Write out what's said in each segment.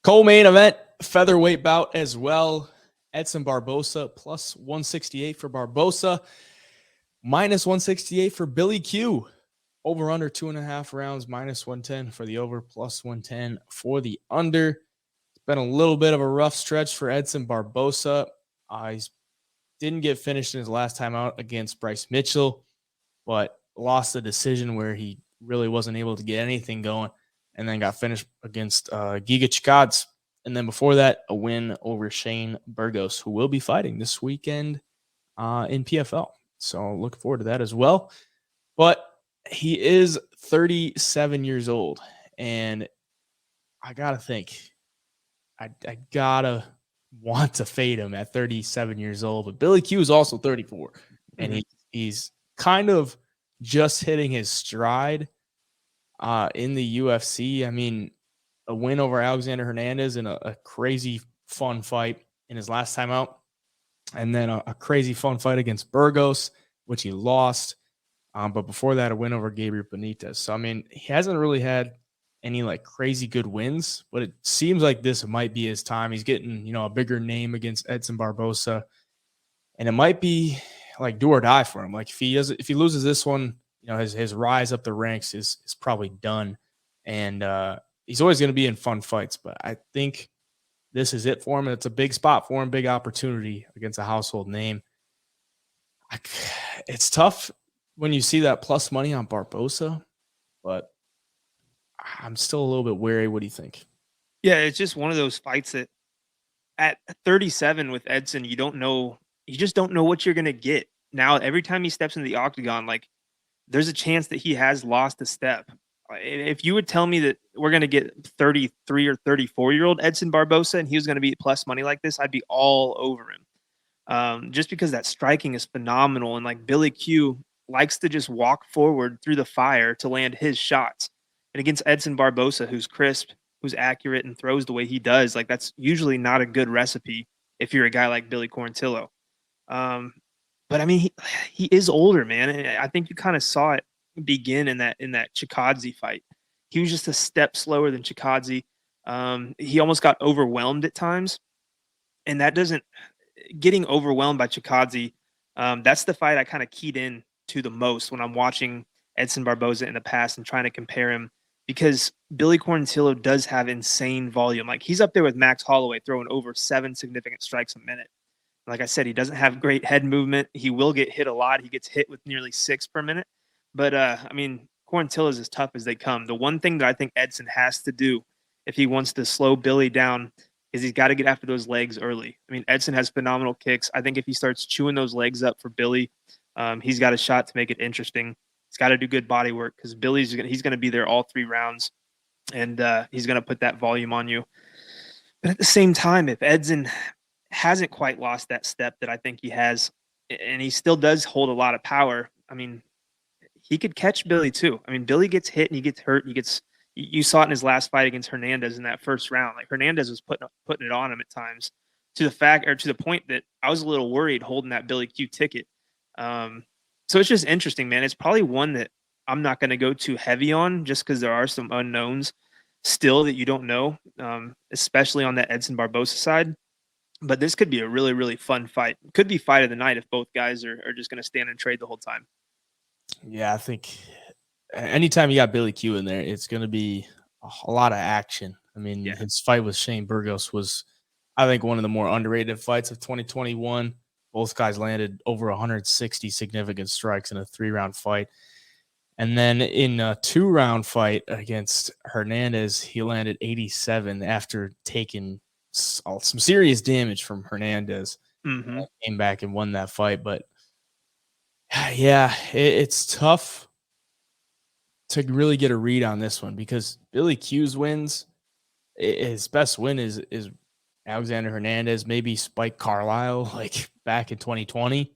Co-main event, featherweight bout as well. Edson Barboza plus 168 for Barboza, minus 168 for Billy Q. Over under 2.5 rounds, minus 110 for the over, plus 110 for the under. It's been a little bit of a rough stretch for Edson Barboza. He didn't get finished in his last time out against Bryce Mitchell, but lost the decision where he really wasn't able to get anything going, and then got finished against Giga Chikadze. And then before that, a win over Shane Burgos, who will be fighting this weekend in PFL. So looking forward to that as well. But he is 37 years old, and I got to think, I got to want to fade him at 37 years old. But Billy Q is also 34, and he's kind of just hitting his stride in the UFC. I mean, a win over Alexander Hernandez in a crazy fun fight in his last time out, and then a crazy fun fight against Burgos, which he lost. But before that, a win over Gabriel Benitez. So, I mean, he hasn't really had any like crazy good wins, but it seems like this might be his time. He's getting, a bigger name against Edson Barboza, and it might be like do or die for him. Like if he loses this one, his rise up the ranks is probably done. And he's always going to be in fun fights, but I think this is it for him. And it's a big spot for him, big opportunity against a household name. It's tough when you see that plus money on Barboza, but I'm still a little bit wary. What do you think? Yeah, it's just one of those fights that at 37 with Edson, you just don't know what you're going to get. Now, every time he steps into the octagon, like there's a chance that he has lost a step. If you would tell me that we're going to get 33 or 34-year-old Edson Barboza and he was going to be plus money like this, I'd be all over him. Just because that striking is phenomenal. And like Billy Q likes to just walk forward through the fire to land his shots. And against Edson Barboza, who's crisp, who's accurate, and throws the way he does, like that's usually not a good recipe if you're a guy like Billy Quarantillo. But I mean, he is older, man. And I think you kind of saw it begin in that Chikadze fight. He was just a step slower than Chikadze. He almost got overwhelmed at times, and that doesn't getting overwhelmed by Chikadze. That's the fight I kind of keyed in to the most when I'm watching Edson Barboza in the past and trying to compare him, because Billy Quarantillo does have insane volume. Like he's up there with Max Holloway, throwing over 7 significant strikes a minute. Like I said, he doesn't have great head movement. He will get hit a lot. He gets hit with nearly 6 per minute. But, I mean, Quarantillo is as tough as they come. The one thing that I think Edson has to do if he wants to slow Billy down is he's got to get after those legs early. I mean, Edson has phenomenal kicks. I think if he starts chewing those legs up for Billy, he's got a shot to make it interesting. He's got to do good body work because he's going to be there all 3 rounds, and he's going to put that volume on you. But at the same time, if Edson hasn't quite lost that step that I think he has, and he still does hold a lot of power, I mean, he could catch Billy too. I mean, Billy gets hit and he gets hurt. You saw it in his last fight against Hernandez in that first round. Like Hernandez was putting it on him at times, to the point that I was a little worried holding that Billy Q ticket. So it's just interesting, man. It's probably one that I'm not going to go too heavy on just because there are some unknowns still that you don't know, especially on that Edson Barboza side. But this could be a really, really fun fight. Could be fight of the night if both guys are just going to stand and trade the whole time. Yeah, I think anytime you got Billy Q in there, it's going to be a lot of action. I mean, His fight with Shane Burgos was, I think, one of the more underrated fights of 2021. Both guys landed over 160 significant strikes in a 3-round fight. And then in a 2-round fight against Hernandez, he landed 87 after taking some serious damage from Hernandez. Came back and won that fight. But yeah, it's tough to really get a read on this one because Billy Q's wins, his best win is Alexander Hernandez, maybe Spike Carlisle, like back in 2020.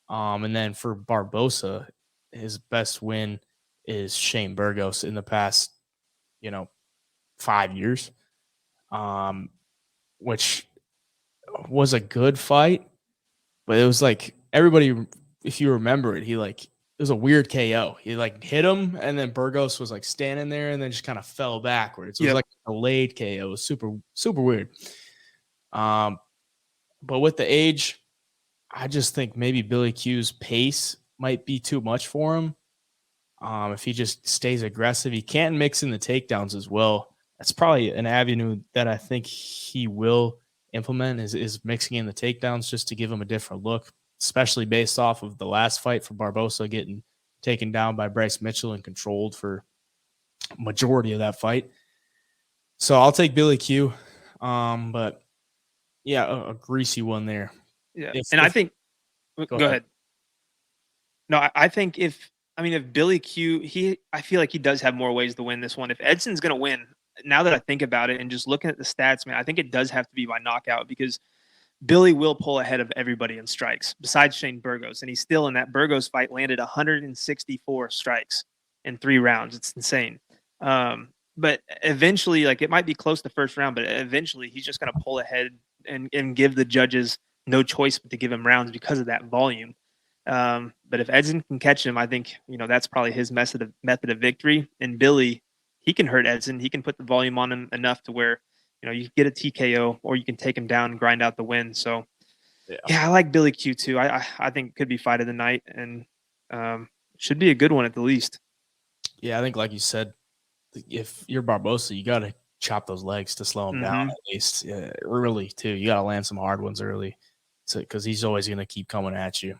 And then for Barboza, his best win is Shane Burgos in the past, 5 years, which was a good fight, but it was like everybody, if you remember it, it was a weird KO. He like hit him, and then Burgos was like standing there, and then just kind of fell backwards. It was like a delayed KO. It was super weird. But with the age, I just think maybe Billy Q's pace might be too much for him. If he just stays aggressive, he can mix in the takedowns as well. That's probably an avenue that I think he will implement is mixing in the takedowns just to give him a different look, especially based off of the last fight for Barboza getting taken down by Bryce Mitchell and controlled for majority of that fight. So I'll take Billy Q. But yeah, a greasy one there. Yeah. I think go ahead. No, I think if Billy Q, I feel like he does have more ways to win this one. If Edson's going to win, now that I think about it and just looking at the stats, man, I think it does have to be by knockout because Billy will pull ahead of everybody in strikes besides Shane Burgos. And he's still in that Burgos fight landed 164 strikes in 3 rounds. It's insane. But eventually, like it might be close to first round, but eventually he's just going to pull ahead and give the judges no choice but to give him rounds because of that volume. But if Edson can catch him, I think, that's probably his method of victory. And Billy, he can hurt Edson. He can put the volume on him enough to where, you get a TKO or you can take him down and grind out the win. So yeah, I like Billy Q too. I think it could be fight of the night and should be a good one at the least. Yeah, I think like you said, if you're Barboza, you got to chop those legs to slow him down at least early too. You got to land some hard ones early because he's always going to keep coming at you.